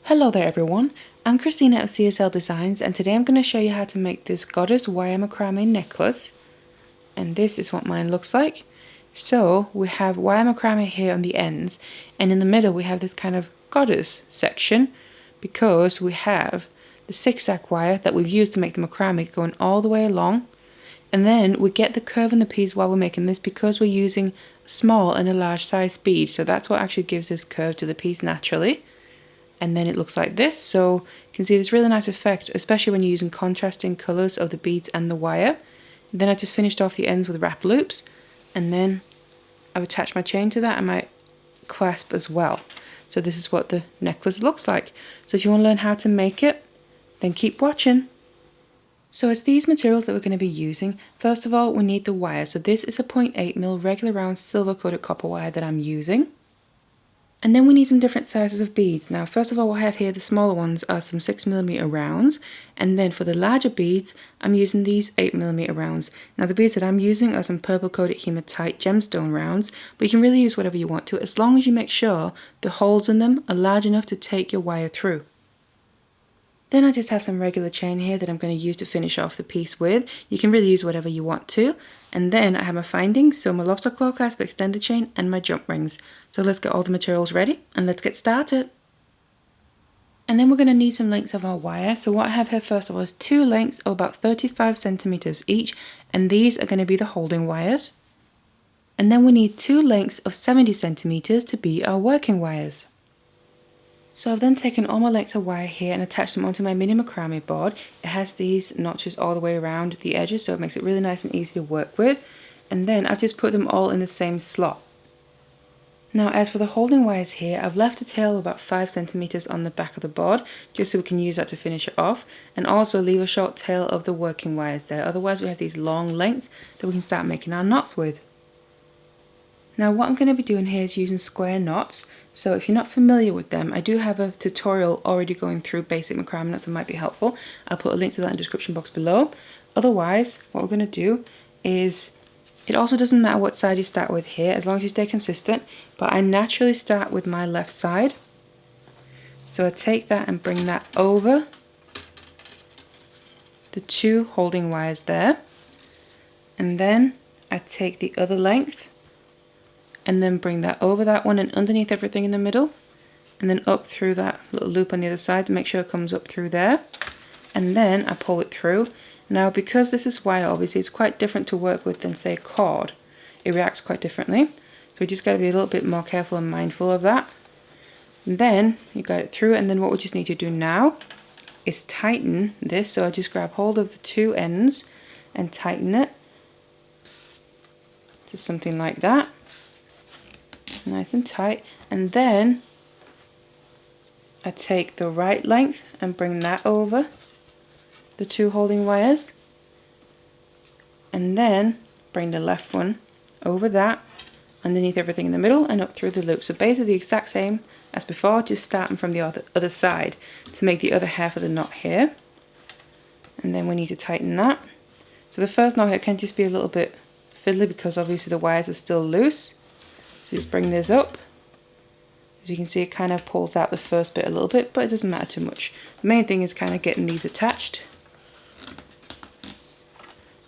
Hello there everyone, I'm Christina of CSLdesigns and today I'm going to show you how to make this goddess wire macrame necklace, and this is what mine looks like. So we have wire macrame here on the ends, and in the middle we have this kind of goddess section because we have the zigzag wire that we've used to make the macrame going all the way along, and then we get the curve in the piece while we're making this because we're using a small and a large size bead, so that's what actually gives this curve to the piece naturally. And then it looks like this, so you can see this really nice effect, especially when you're using contrasting colours of the beads and the wire. And then I just finished off the ends with wrap loops, and then I've attached my chain to that and my clasp as well. So this is what the necklace looks like. So if you want to learn how to make it, then keep watching. So it's these materials that we're going to be using. First of all, we need the wire. So this is a 0.8mm regular round silver coated copper wire that I'm using. And then we need some different sizes of beads. Now first of all, what I have here, the smaller ones are some 6mm rounds, and then for the larger beads I'm using these 8mm rounds. Now the beads that I'm using are some purple coated hematite gemstone rounds, but you can really use whatever you want to as long as you make sure the holes in them are large enough to take your wire through. Then I just have some regular chain here that I'm going to use to finish off the piece with. You can really use whatever you want to. And then I have my findings, so my lobster claw clasp extended chain and my jump rings. So let's get all the materials ready and let's get started. And then we're going to need some lengths of our wire. So what I have here first of all is two lengths of about 35 centimeters each, and these are going to be the holding wires. And then we need two lengths of 70 centimeters to be our working wires. So I've then taken all my lengths of wire here and attached them onto my mini macrame board. It has these notches all the way around the edges, so it makes it really nice and easy to work with. And then I've just put them all in the same slot. Now as for the holding wires here, I've left a tail of about 5 centimeters on the back of the board, just so we can use that to finish it off. And also leave a short tail of the working wires there, otherwise we have these long lengths that we can start making our knots with. Now what I'm going to be doing here is using square knots, so if you're not familiar with them, I do have a tutorial already going through basic macrame knots that might be helpful. I'll put a link to that in the description box below. Otherwise, what we're going to do is, it also doesn't matter what side you start with here, as long as you stay consistent, but I naturally start with my left side. So I take that and bring that over the two holding wires there, and then I take the other length and then bring that over that one and underneath everything in the middle, and then up through that little loop on the other side to make sure it comes up through there, and then I pull it through. Now because this is wire, obviously it's quite different to work with than say cord. It reacts quite differently, so we just got to be a little bit more careful and mindful of that. And then you got it through, and then what we just need to do now is tighten this. So I just grab hold of the two ends and tighten it to something like that. Nice and tight, and then I take the right length and bring that over the two holding wires, and then bring the left one over that underneath everything in the middle and up through the loop. So basically the exact same as before, just starting from the other side to make the other half of the knot here. And then we need to tighten that. So the first knot here can just be a little bit fiddly because obviously the wires are still loose. Just bring this up. As you can see, it kind of pulls out the first bit a little bit, but it doesn't matter too much. The main thing is kind of getting these attached,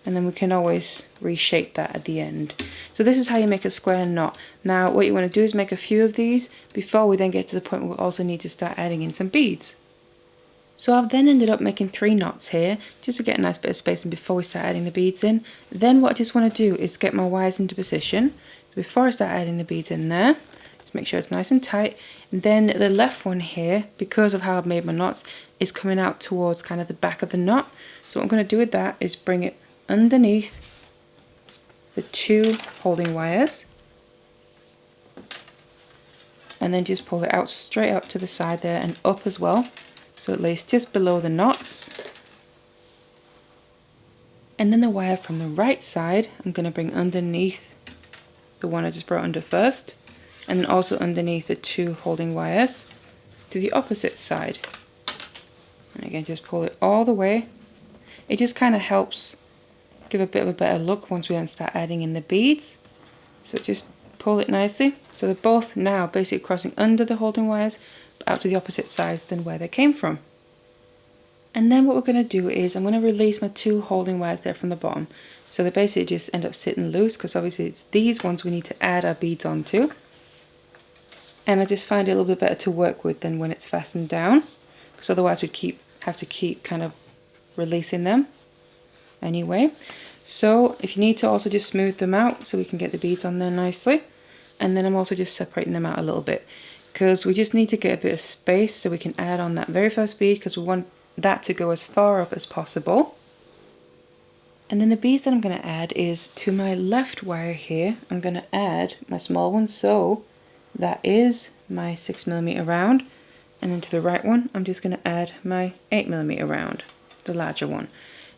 and then we can always reshape that at the end. So this is how you make a square knot. Now what you want to do is make a few of these before we then get to the point where we also need to start adding in some beads. So I've then ended up making 3 knots here just to get a nice bit of spacing before we start adding the beads in. Then what I just want to do is get my wires into position. Before I start adding the beads in there, just make sure it's nice and tight. And then the left one here, because of how I've made my knots, is coming out towards kind of the back of the knot. So what I'm going to do with that is bring it underneath the two holding wires, and then just pull it out straight up to the side there and up as well, so it lays just below the knots. And then the wire from the right side I'm going to bring underneath the one I just brought under first, and then also underneath the two holding wires to the opposite side. And again, just pull it all the way. It just kind of helps give a bit of a better look once we then start adding in the beads. So just pull it nicely. So they're both now basically crossing under the holding wires, out to the opposite sides than where they came from. And then what we're going to do is I'm going to release my 2 holding wires there from the bottom. So they basically just end up sitting loose, because obviously it's these ones we need to add our beads onto. And I just find it a little bit better to work with than when it's fastened down, because otherwise we'd have to keep kind of releasing them anyway. So if you need to, also just smooth them out so we can get the beads on there nicely. And then I'm also just separating them out a little bit, because we just need to get a bit of space so we can add on that very first bead, because we want that to go as far up as possible. And then the beads that I'm going to add is to my left wire here. I'm going to add my small one, so that is my 6mm round. And then to the right one, I'm just going to add my 8mm round, the larger one.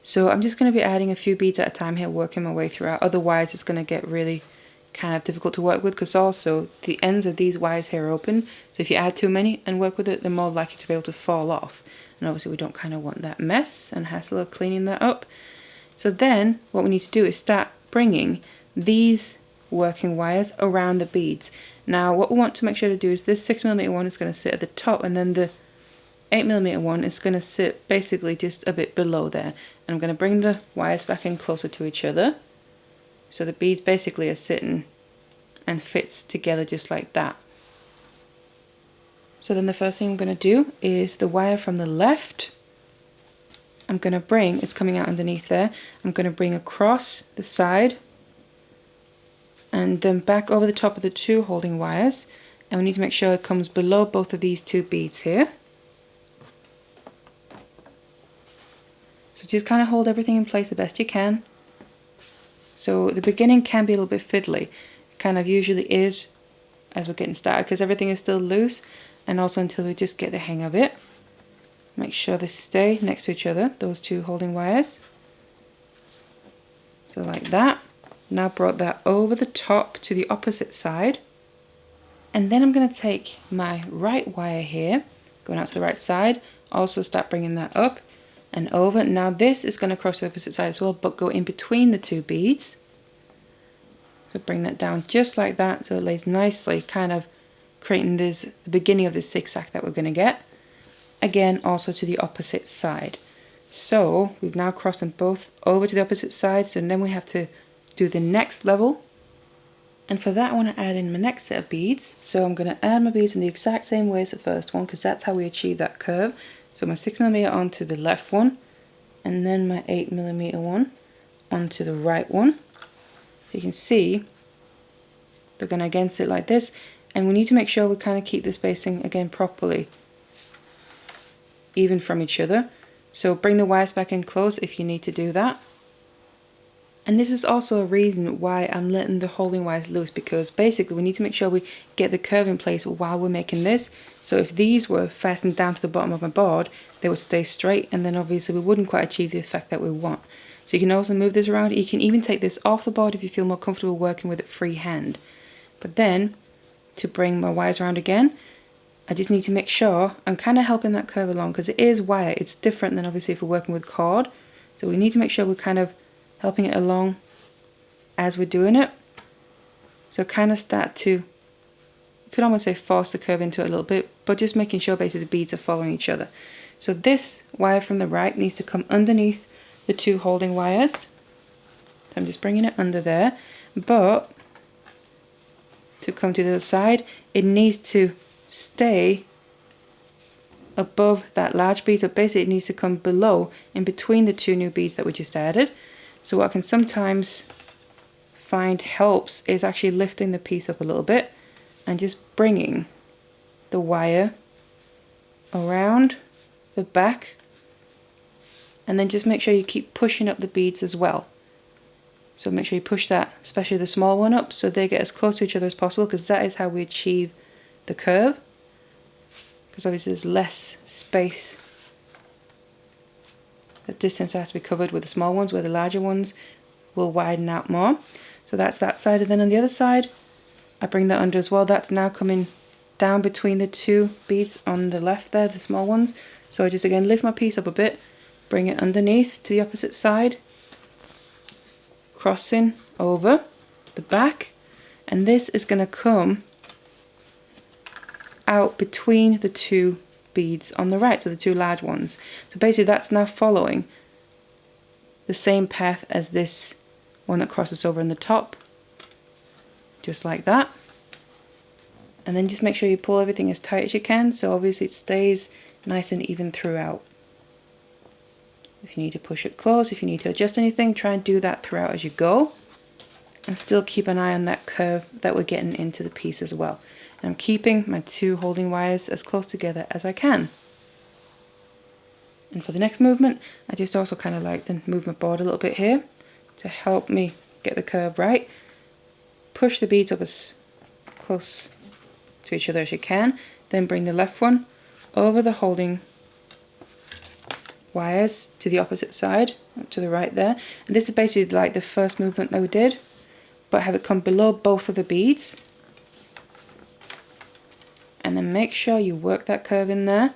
So I'm just going to be adding a few beads at a time here, working my way throughout. Otherwise it's going to get really kind of difficult to work with, because also the ends of these wires here are open. So if you add too many and work with it, they're more likely to be able to fall off. And obviously we don't kind of want that mess and hassle of cleaning that up. So then what we need to do is start bringing these working wires around the beads. Now what we want to make sure to do is this 6mm one is going to sit at the top, and then the 8mm one is going to sit basically just a bit below there. And I'm going to bring the wires back in closer to each other, so the beads basically are sitting and fits together just like that. So then the first thing I'm going to do is the wire from the left, I'm going to bring, it's coming out underneath there, I'm going to bring across the side and then back over the top of the 2 holding wires, and we need to make sure it comes below both of these 2 beads here. So just kind of hold everything in place the best you can. So the beginning can be a little bit fiddly, it kind of usually is as we're getting started, because everything is still loose, and also until we just get the hang of it. Make sure they stay next to each other, those 2 holding wires. So like that. Now brought that over the top to the opposite side. And then I'm going to take my right wire here, going out to the right side, also start bringing that up and over. Now this is going to cross the opposite side as well, but go in between the 2 beads. So bring that down just like that, so it lays nicely, kind of creating the beginning of this zigzag that we're going to get. Again, also to the opposite side. So we've now crossed them both over to the opposite side, so then we have to do the next level. And for that I want to add in my next set of beads. So I'm going to add my beads in the exact same way as the first one, because that's how we achieve that curve. So my 6mm onto the left one, and then my 8mm one onto the right one. You can see they're going to again sit like this, and we need to make sure we kind of keep the spacing again properly even from each other. So bring the wires back in close if you need to do that. And this is also a reason why I'm letting the holding wires loose, because basically we need to make sure we get the curve in place while we're making this. So if these were fastened down to the bottom of my board, they would stay straight, and then obviously we wouldn't quite achieve the effect that we want. So you can also move this around. You can even take this off the board if you feel more comfortable working with it freehand. But then to bring my wires around again, I just need to make sure I'm kind of helping that curve along, because it is wire. It's different than obviously if we're working with cord. So we need to make sure we're kind of helping it along as we're doing it. So kind of start to, you could almost say force the curve into it a little bit, but just making sure basically the beads are following each other. So this wire from the right needs to come underneath the 2 holding wires. So I'm just bringing it under there, but to come to the other side, it needs to stay above that large bead. So basically it needs to come below, in between the 2 new beads that we just added. So what I can sometimes find helps is actually lifting the piece up a little bit and just bringing the wire around the back, and then just make sure you keep pushing up the beads as well. So make sure you push that, especially the small one, up so they get as close to each other as possible, because that is how we achieve the curve. Because obviously there's less space, the distance has to be covered with the small ones, where the larger ones will widen out more. So that's that side, and then on the other side I bring that under as well. That's now coming down between the 2 beads on the left there, the small ones. So I just again lift my piece up a bit, bring it underneath to the opposite side, crossing over the back, and this is going to come out between the two beads on the right, so the two large ones. So basically that's now following the same path as this one that crosses over in the top, just like that. And then just make sure you pull everything as tight as you can, so obviously it stays nice and even throughout. If you need to push it close, if you need to adjust anything, try and do that throughout as you go. And still keep an eye on that curve that we're getting into the piece as well. And I'm keeping my two holding wires as close together as I can. And for the next movement, I just also kind of like to move my board a little bit here to help me get the curve right. Push the beads up as close to each other as you can, then bring the left one over the holding wires to the opposite side, to the right there. And this is basically like the first movement that we did, but have it come below both of the beads. And then make sure you work that curve in there,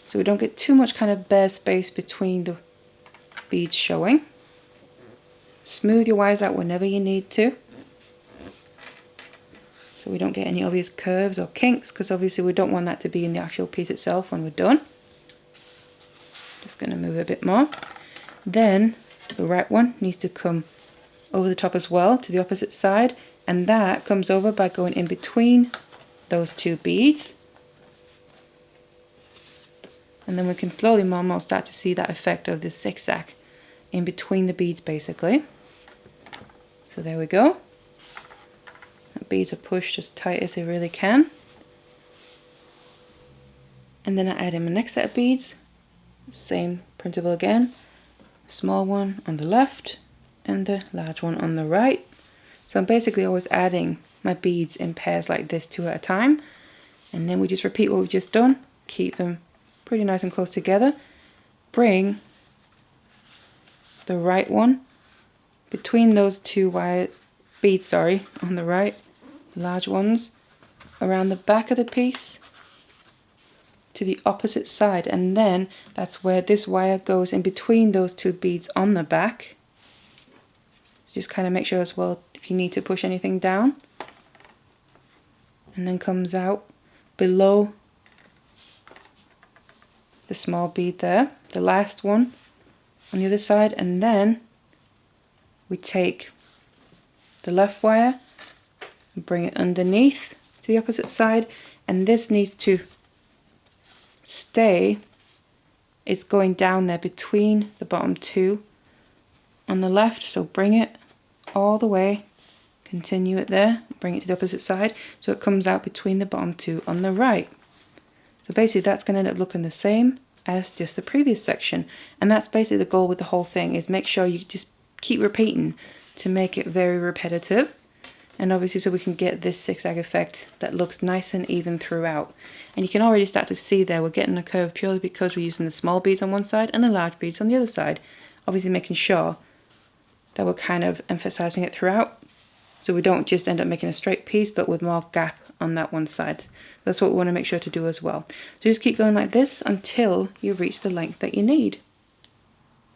so we don't get too much kind of bare space between the beads showing. Smooth your wires out whenever you need to, so we don't get any obvious curves or kinks, because obviously we don't want that to be in the actual piece itself when we're done. Just going to move a bit more. Then the right one needs to come over the top as well to the opposite side, and that comes over by going in between those two beads. And then we can slowly more and more start to see that effect of the zigzag in between the beads basically. So there we go. The beads are pushed as tight as they really can. And then I add in my next set of beads. Same principle again. Small one on the left and the large one on the right. So I'm basically always adding my beads in pairs like this, 2 at a time. And then we just repeat what we've just done. Keep them pretty nice and close together. Bring the right one between those two beads on the right, the large ones, around the back of the piece to the opposite side, and then that's where this wire goes in between those two beads on the back. Just kind of make sure as well if you need to push anything down, and then comes out below the small bead there, the last one on the other side, and then we take the left wire and bring it underneath to the opposite side, and this needs to stay, it's going down there between the bottom two on the left, so bring it all the way, continue it there, bring it to the opposite side so it comes out between the bottom two on the right. So basically that's going to end up looking the same as just the previous section, and that's basically the goal with the whole thing, is make sure you just keep repeating to make it very repetitive. And obviously so we can get this zigzag effect that looks nice and even throughout. And you can already start to see there we're getting a curve purely because we're using the small beads on one side and the large beads on the other side. Obviously making sure that we're kind of emphasizing it throughout, so we don't just end up making a straight piece but with more gap on that one side. That's what we want to make sure to do as well. So just keep going like this until you reach the length that you need.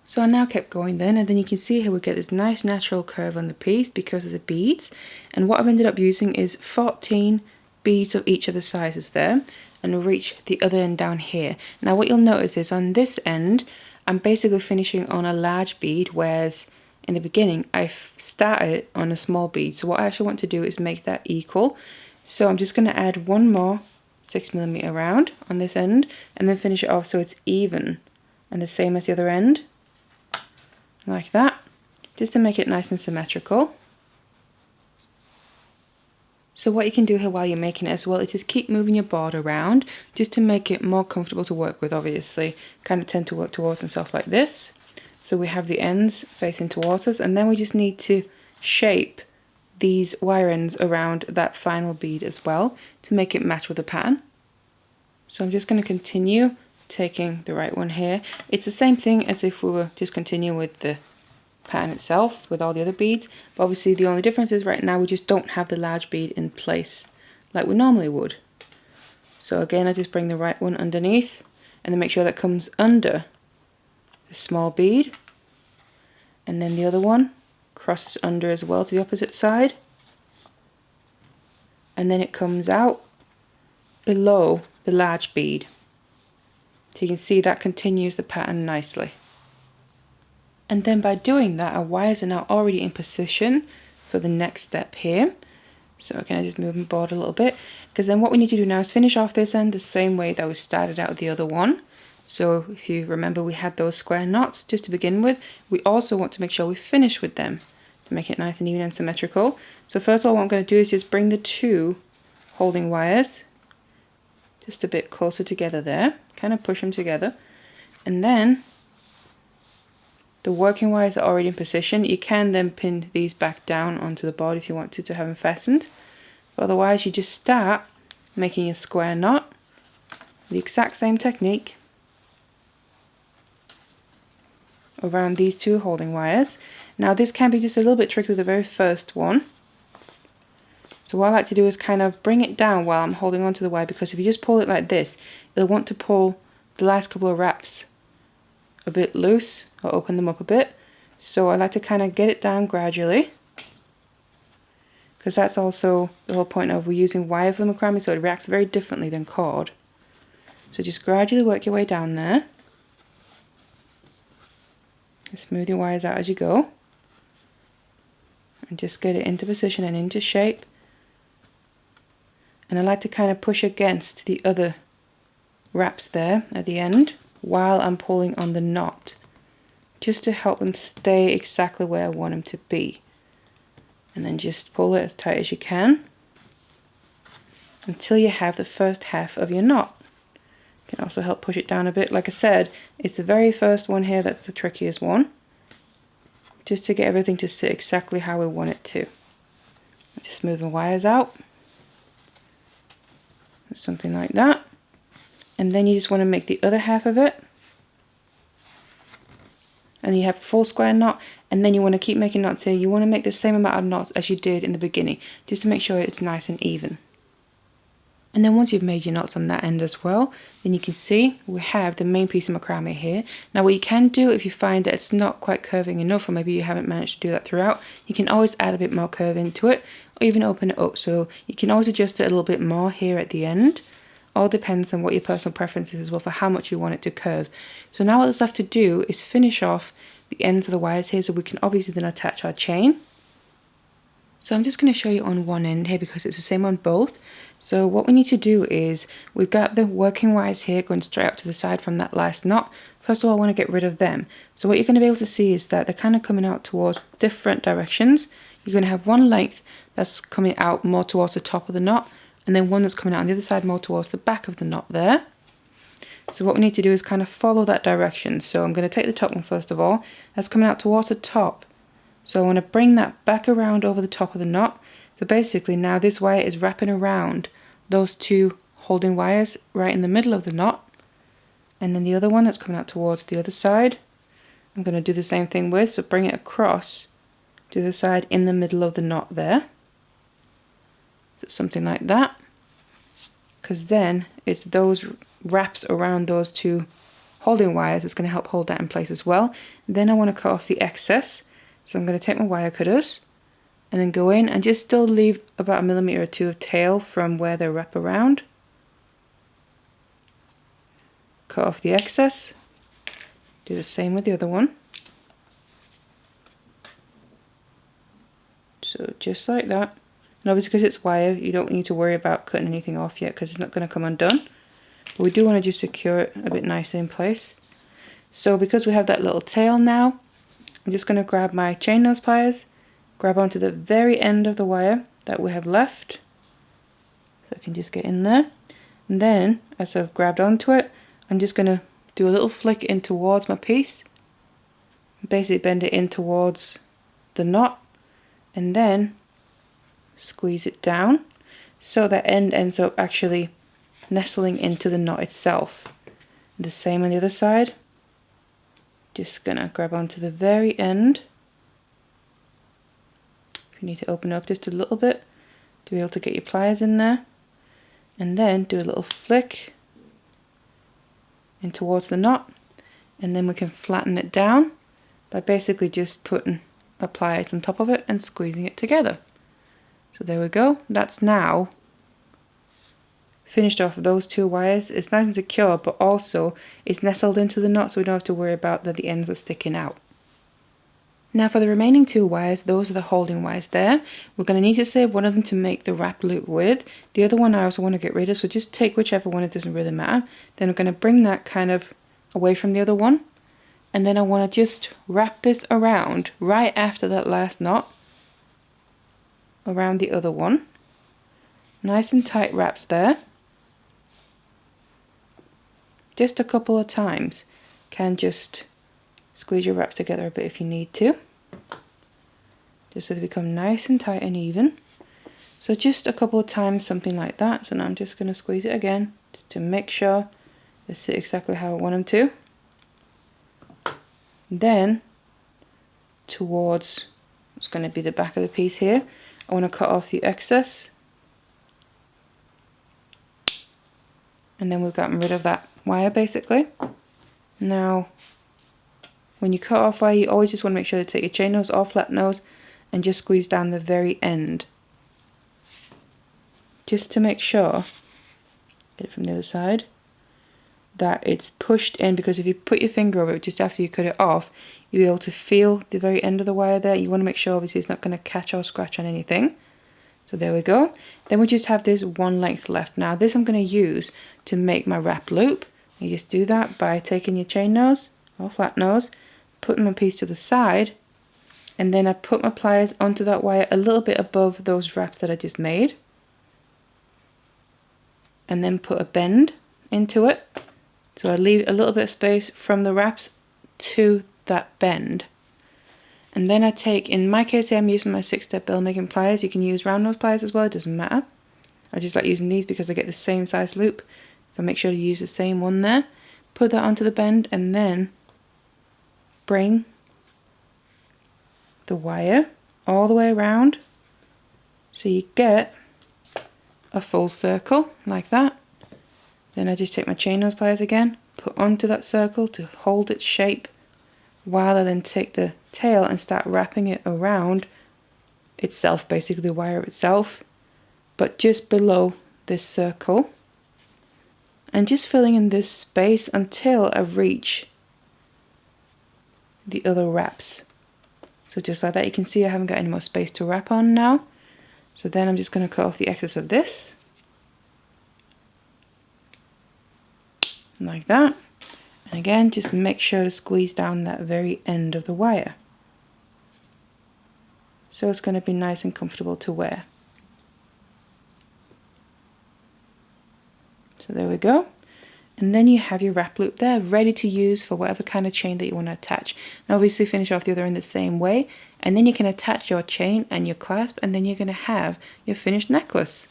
So I now kept going then, and then you can see here we get this nice natural curve on the piece because of the beads. And what I've ended up using is 14 beads of each of the sizes there, and we'll reach the other end down here. Now what you'll notice is on this end I'm basically finishing on a large bead, whereas in the beginning I started on a small bead. So what I actually want to do is make that equal. So I'm just going to add one more 6mm round on this end and then finish it off so it's even and the same as the other end, like that, just to make it nice and symmetrical. So what you can do here while you're making it as well is just keep moving your board around just to make it more comfortable to work with. Obviously kind of tend to work towards and stuff like this. So we have the ends facing towards us, and then we just need to shape these wire ends around that final bead as well to make it match with the pattern. So I'm just going to continue taking the right one here. It's the same thing as if we were just continuing with the pattern itself with all the other beads, but obviously the only difference is right now we just don't have the large bead in place like we normally would. So again, I just bring the right one underneath and then make sure that comes under the small bead, and then the other one crosses under as well to the opposite side, and then it comes out below the large bead. So you can see that continues the pattern nicely. And then by doing that, our wires are now already in position for the next step here. So can I just move my board a little bit? Because then what we need to do now is finish off this end the same way that we started out with the other one. So if you remember, we had those square knots just to begin with. We also want to make sure we finish with them to make it nice and even and symmetrical. So first of all, what I'm going to do is just bring the two holding wires just a bit closer together there, kind of push them together, and then the working wires are already in position. You can then pin these back down onto the board if you want to have them fastened. But otherwise, you just start making a square knot, the exact same technique, around these two holding wires. Now this can be just a little bit tricky with the very first one. So what I like to do is kind of bring it down while I'm holding on to the wire, because if you just pull it like this, it'll want to pull the last couple of wraps a bit loose or open them up a bit. So I like to kind of get it down gradually, because that's also the whole point of we're using wire for the macrame, so it reacts very differently than cord. So just gradually work your way down there. Smooth your wires out as you go, and just get it into position and into shape. And I like to kind of push against the other wraps there at the end while I'm pulling on the knot, just to help them stay exactly where I want them to be. And then just pull it as tight as you can until you have the first half of your knot. You can also help push it down a bit. Like I said, it's the very first one here that's the trickiest one, just to get everything to sit exactly how we want it to. Just smooth the wires out, something like that. And then you just want to make the other half of it, and you have a full square knot. And then you want to keep making knots here. You want to make the same amount of knots as you did in the beginning, just to make sure it's nice and even. And then once you've made your knots on that end as well, then you can see we have the main piece of macrame here. Now what you can do, if you find that it's not quite curving enough, or maybe you haven't managed to do that throughout, you can always add a bit more curve into it, or even open it up. So you can always adjust it a little bit more here at the end. All depends on what your personal preference is as well for how much you want it to curve. So now what there's left to do is finish off the ends of the wires here, so we can obviously then attach our chain. So I'm just going to show you on one end here because it's the same on both. So what we need to do is, we've got the working wires here going straight up to the side from that last knot. First of all, I want to get rid of them. So what you're going to be able to see is that they're kind of coming out towards different directions. You're going to have one length that's coming out more towards the top of the knot, and then one that's coming out on the other side more towards the back of the knot there. So what we need to do is kind of follow that direction. So I'm going to take the top one first of all. That's coming out towards the top. So I want to bring that back around over the top of the knot. So basically now this wire is wrapping around those two holding wires right in the middle of the knot. And then the other one that's coming out towards the other side, I'm going to do the same thing with. So bring it across to the side in the middle of the knot there. So something like that. Because then it's those wraps around those two holding wires that's going to help hold that in place as well. Then I want to cut off the excess. So I'm going to take my wire cutters and then go in and just still leave about 1 millimeter or 2 of tail from where they wrap around. Cut off the excess. Do the same with the other one. So just like that. And obviously because it's wire, you don't need to worry about cutting anything off yet because it's not going to come undone. But we do want to just secure it a bit nicer in place. So because we have that little tail now, I'm just going to grab my chain nose pliers, grab onto the very end of the wire that we have left. So I can just get in there. And then, as I've grabbed onto it, I'm just going to do a little flick in towards my piece. Basically bend it in towards the knot. And then squeeze it down. So that end ends up actually nestling into the knot itself. The same on the other side. Just gonna grab onto the very end. If you need to open up just a little bit to be able to get your pliers in there, and then do a little flick in towards the knot, and then we can flatten it down by basically just putting our pliers on top of it and squeezing it together. So there we go. That's now finished off those 2 wires. It's nice and secure, but also it's nestled into the knot, so we don't have to worry about that the ends are sticking out. Now for the remaining 2 wires, those are the holding wires there. We're going to need to save one of them to make the wrap loop with. The other one I also want to get rid of, so just take whichever one, it doesn't really matter. Then I'm going to bring that kind of away from the other one. And then I want to just wrap this around right after that last knot. Around the other one. Nice and tight wraps there. Just a couple of times. Can just squeeze your wraps together a bit if you need to. Just so they become nice and tight and even. So just a couple of times, something like that. So now I'm just going to squeeze it again, just to make sure they sit exactly how I want them to. Then, towards what's going to be the back of the piece here, I want to cut off the excess. And then we've gotten rid of that wire basically. Now, when you cut off wire, you always just want to make sure to take your chain nose or flat nose and just squeeze down the very end. Just to make sure, get it from the other side, that it's pushed in, because if you put your finger over it just after you cut it off, you'll be able to feel the very end of the wire there. You want to make sure obviously it's not going to catch or scratch on anything. So there we go. Then we just have this one length left. Now this I'm going to use to make my wrap loop. You just do that by taking your chain nose or flat nose, putting my piece to the side, and then I put my pliers onto that wire a little bit above those wraps that I just made, and then put a bend into it. So I leave a little bit of space from the wraps to that bend. And then I take, in my case here, I'm using my 6-step bill making pliers. You can use round nose pliers as well, it doesn't matter. I just like using these because I get the same size loop. If I make sure to use the same one there, put that onto the bend, and then bring the wire all the way around so you get a full circle like that. Then I just take my chain nose pliers again, put onto that circle to hold its shape, while I then take the tail and start wrapping it around itself, basically the wire itself, but just below this circle, and just filling in this space until I reach the other wraps. So just like that, you can see I haven't got any more space to wrap on now. So then I'm just going to cut off the excess of this, like that. And again, just make sure to squeeze down that very end of the wire, so it's going to be nice and comfortable to wear. So there we go. And then you have your wrap loop there, ready to use for whatever kind of chain that you want to attach. Now obviously finish off the other end the same way, and then you can attach your chain and your clasp, and then you're going to have your finished necklace.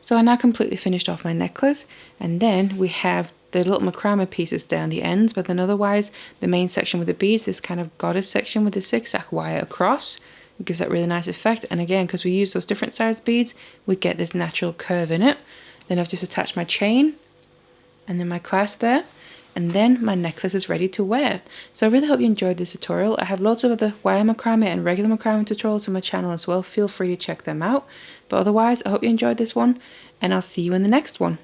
So I now completely finished off my necklace, and then we have the little macrame pieces there on the ends, but then otherwise the main section with the beads, this kind of goddess section with the zigzag wire across, it gives that really nice effect. And again, because we use those different size beads, we get this natural curve in it. Then I've just attached my chain and then my clasp there, and then my necklace is ready to wear. So I really hope you enjoyed this tutorial. I have loads of other wire macrame and regular macrame tutorials on my channel as well. Feel free to check them out. But otherwise, I hope you enjoyed this one, and I'll see you in the next one.